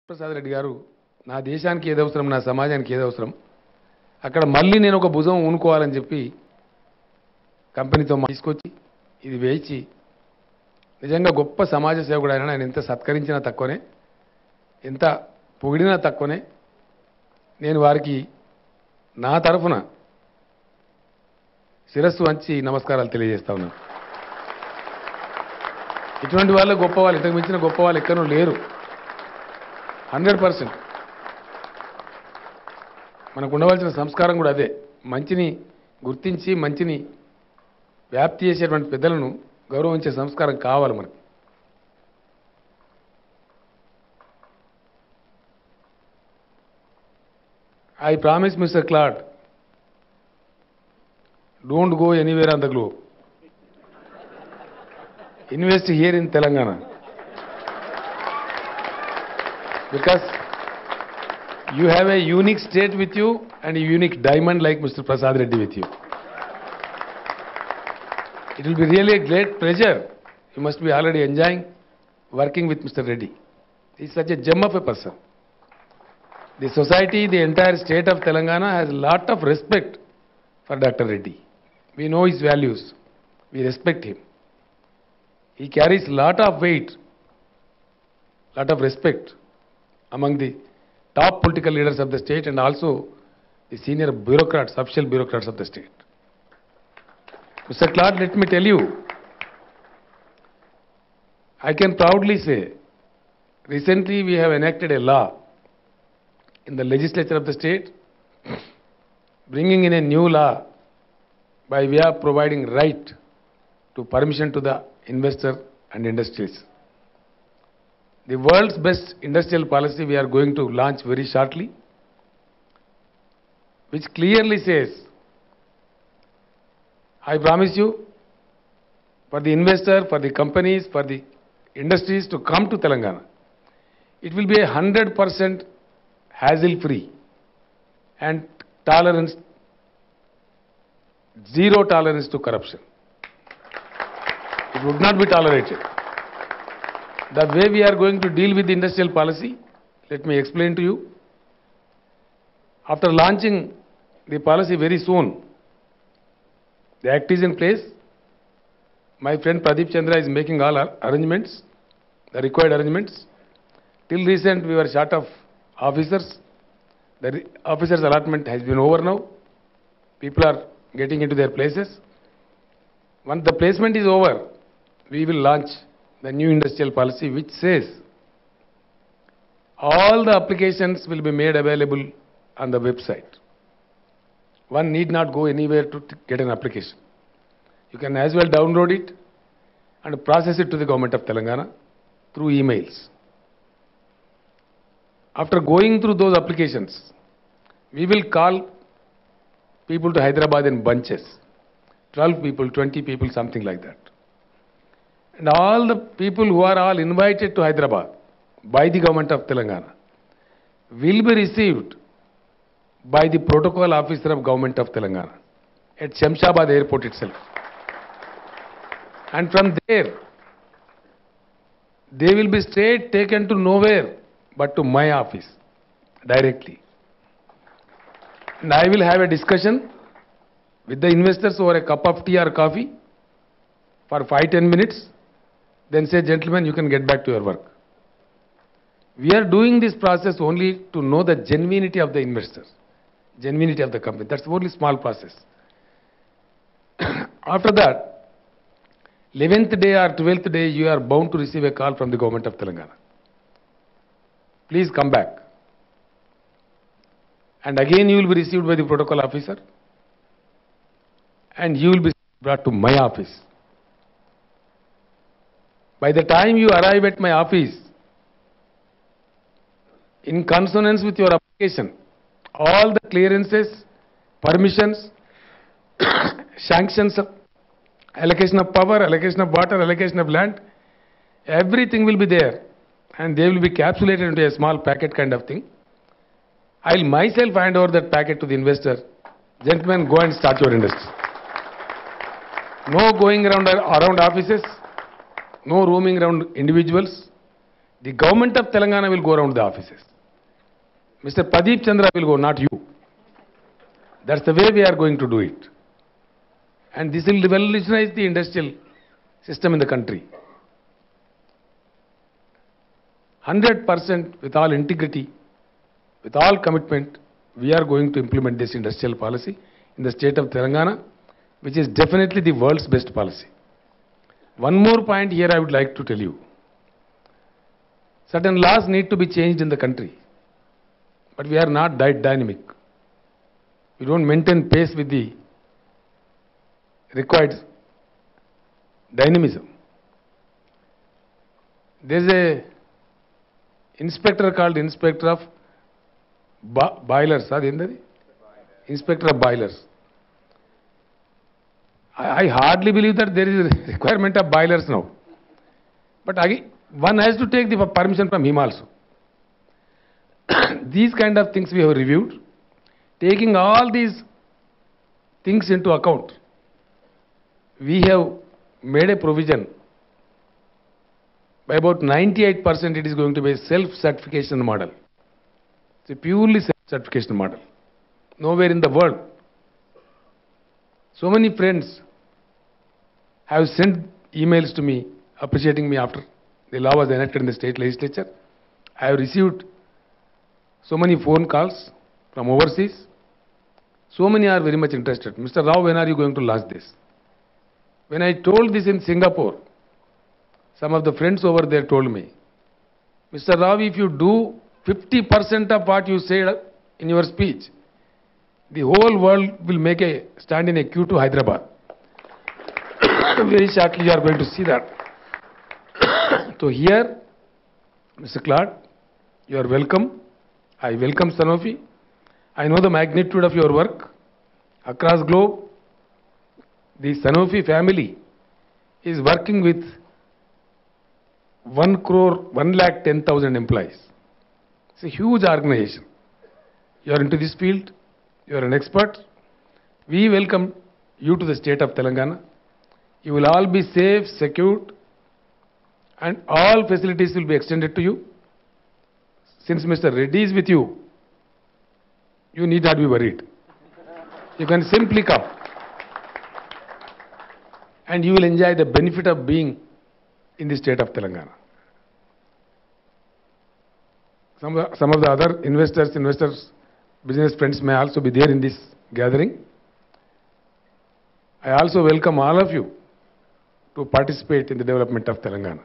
ప్రసాద్ రెడ్డి గారు నా దేశానికి ఏది అవసరం, నా సమాజానికి ఏది అవసరం, అక్కడ మళ్ళీ నేను ఒక భుజం ఊనుకోవాలని చెప్పి కంపెనీతో తీసుకొచ్చి ఇది వేయించి నిజంగా గొప్ప సమాజ సేవకుడు ఆయన. ఆయన ఎంత సత్కరించినా తక్కువనే, ఎంత పొగిడినా తక్కువనే. నేను వారికి నా తరఫున శిరస్సు వంచి నమస్కారాలు తెలియజేస్తా ఉన్నాను. ఇటువంటి వాళ్ళే గొప్ప వాళ్ళు, ఇంతకు మించిన గొప్ప వాళ్ళు ఎక్కడో లేరు. 100% మనకు ఉండవలసిన సంస్కారం కూడా అదే. మంచిని గుర్తించి మంచిని వ్యాప్తి చేసేటువంటి పెద్దలను గౌరవించే సంస్కారం కావాలి మనకు. I promise Mr. Claude, don't go anywhere on the globe. Invest here in Telangana. Because you have a unique state with you and a unique diamond like Mr. Prasad Reddy with you. It will be really a great pleasure. You must be already enjoying working with Mr. Reddy. He is such a gem of a person. The society, the entire state of Telangana has a lot of respect for Dr. Reddy. We know his values. We respect him. He carries a lot of weight, lot of respect among the top political leaders of the state and also the senior bureaucrats, official bureaucrats of the state. Mr. Claude, let me tell you, I can proudly say, recently we have enacted a law in the legislature of the state, bringing in a new law by way of providing right to permission to the investor and industries. The world's best industrial policy we are going to launch very shortly, which clearly says, I promise you, for the investor, for the companies, for the industries to come to Telangana, it will be 100% hassle-free and tolerance, zero tolerance to corruption. It would not be tolerated. The way we are going to deal with the industrial policy, let me explain to you. After launching the policy very soon, the act is in place. My friend Pradeep Chandra is making all arrangements, the required arrangements. Till recent, we were short of officers. The officers' allotment has been over now. People are getting into their places. Once the placement is over, we will launch the new industrial policy which says all the applications will be made available on the website. One need not go anywhere to get an application. You can as well download it and process it to the government of Telangana through emails. After going through those applications, we will call people to Hyderabad in bunches, 12 people, 20 people, something like that. And all the people who are all invited to Hyderabad by the government of Telangana will be received by the protocol officer of government of Telangana at Shamshabad airport itself. And from there, they will be straight taken to nowhere but to my office directly. And I will have a discussion with the investors over a cup of tea or coffee for 5-10 minutes. Then say, gentlemen, you can get back to your work. We are doing this process only to know the genuinity of the investors, genuinity of the company. That's only small process. After that, 11th day or 12th day, you are bound to receive a call from the government of Telangana. Please come back. And again you will be received by the protocol officer and you will be brought to my office. By the time you arrive at my office, in consonance with your application, all the clearances, permissions, sanctions, allocation of power, allocation of water, allocation of land, everything will be there and they will be capsulated into a small packet kind of thing. I'll myself hand over that packet to the investor. Gentlemen, go and start your industry. No going around offices, no roaming around individuals. The government of Telangana will go around the offices. Mr. Pradeep Chandra will go, not you. That's the way we are going to do it. And this will revolutionize the industrial system in the country. 100% with all integrity, with all commitment, we are going to implement this industrial policy in the state of Telangana, which is definitely the world's best policy. One more point here I would like to tell you. Certain laws need to be changed in the country, but we are not that dynamic. We don't maintain pace with the required dynamism. There is a inspector called Inspector of Boilers. Inspector of Boilers. I hardly believe that there is a requirement of boilers now. But again, one has to take the permission from him also. These kind of things we have reviewed. Taking all these things into account, we have made a provision. By about 98% it is going to be a self-certification model. It's a purely self-certification model. Nowhere in the world. So many friends have sent emails to me appreciating me after the law was enacted in the state legislature. I have received so many phone calls from overseas. So many are very much interested. Mr. Rao, when are you going to launch this? When I told this in Singapore, some of the friends over there told me, Mr. Rao, if you do 50% of what you said in your speech, the whole world will make a stand in a queue to Hyderabad. Very shortly you are going to see that. So here, Mr. Claude, you are welcome. I welcome Sanofi. I know the magnitude of your work across globe. The Sanofi family is working with 1,10,000 employees. It's a huge organization. You are into this field. You are an expert. We welcome you to the state of Telangana. You will all be safe, secured, and all facilities will be extended to you. Since Mr. Reddy is with you, you need not be worried. You can simply come. And you will enjoy the benefit of being in the state of Telangana. Some of the other investors, business friends may also be there in this gathering. I also welcome all of you to participate in the development of Telangana,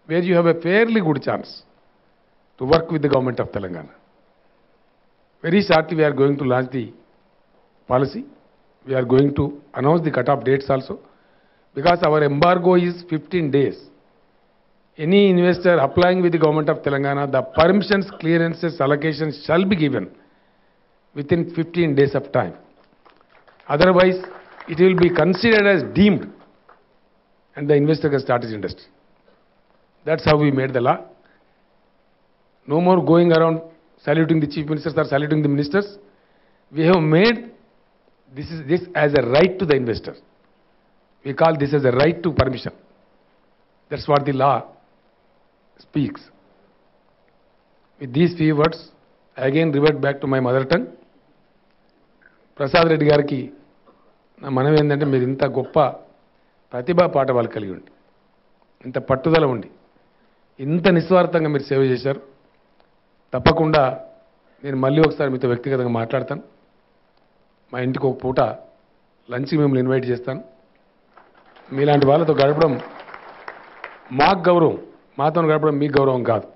where you have a fairly good chance to work with the government of Telangana. Very shortly we are going to launch the policy. We are going to announce the cut-off dates also, because our embargo is 15 days. Any investor applying with the government of Telangana, the permissions, clearances, allocations shall be given within 15 days of time. Otherwise, it will be considered as deemed and the investor can start his industry. That's how we made the law. No more going around saluting the chief ministers or saluting the ministers. We have made this as a right to the investor. We call this as a right to permission. That's what the law speaks. With these few words, I again revert back to my mother tongue. Prasad Reddy గారికి నా మనవి ఏంటంటే, మీరు ఇంత గొప్ప ప్రతిభా పాఠవాలు కలిగి ఉండి, ఇంత పట్టుదల ఉండి, ఇంత నిస్వార్థంగా మీరు సేవ చేశారు. తప్పకుండా నేను మళ్ళీ ఒకసారి మీతో వ్యక్తిగతంగా మాట్లాడతాను. మా ఇంటికి ఒక పూట లంచ్కి మిమ్మల్ని ఇన్వైట్ చేస్తాను. మీలాంటి వాళ్ళతో గడపడం మాకు గౌరవం, మాతో గడపడం మీకు గౌరవం కాదు.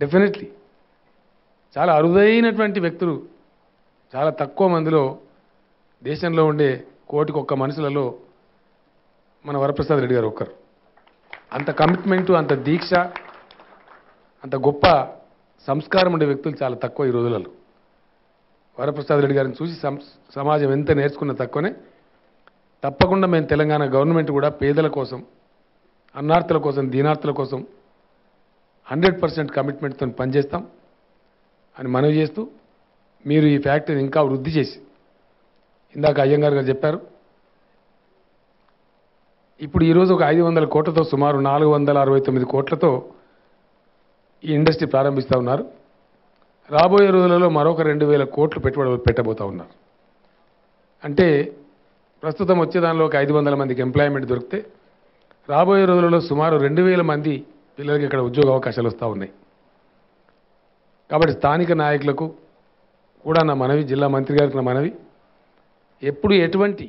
డెఫినెట్లీ చాలా అరుదైనటువంటి వ్యక్తులు, చాలా తక్కువ మందిలో దేశంలో ఉండే కోటికి ఒక్క మనుషులలో మన వరప్రసాద్ రెడ్డి గారు ఒక్కరు. అంత కమిట్మెంటు, అంత దీక్ష, అంత గొప్ప సంస్కారం ఉండే వ్యక్తులు చాలా తక్కువ ఈ రోజులలో. వరప్రసాద్ రెడ్డి గారిని చూసి సమాజం ఎంత నేర్చుకున్న తక్కువనే. తప్పకుండా మేము తెలంగాణ గవర్నమెంట్ కూడా పేదల కోసం, అన్నార్థుల కోసం, దీనార్థుల కోసం 100% కమిట్మెంట్తో పనిచేస్తాం అని మనవి చేస్తూ, మీరు ఈ ఫ్యాక్టరీని ఇంకా వృద్ధి చేసి, ఇందాక అయ్యంగారు గారు చెప్పారు, ఇప్పుడు ఈరోజు ఒక 500 కోట్లతో, సుమారు 469 కోట్లతో ఈ ఇండస్ట్రీ ప్రారంభిస్తూ ఉన్నారు. రాబోయే రోజులలో మరొక 2,000 కోట్లు పెట్టుబడి పెట్టబోతా ఉన్నారు. అంటే ప్రస్తుతం వచ్చే దానిలో ఒక 500 మందికి ఎంప్లాయ్మెంట్ దొరికితే రాబోయే రోజులలో సుమారు 2,000 మంది పిల్లలకి ఇక్కడ ఉద్యోగ అవకాశాలు వస్తూ ఉన్నాయి. కాబట్టి స్థానిక నాయకులకు కూడా నా మనవి, జిల్లా మంత్రి గారికి నా మనవి, ఎప్పుడు ఎటువంటి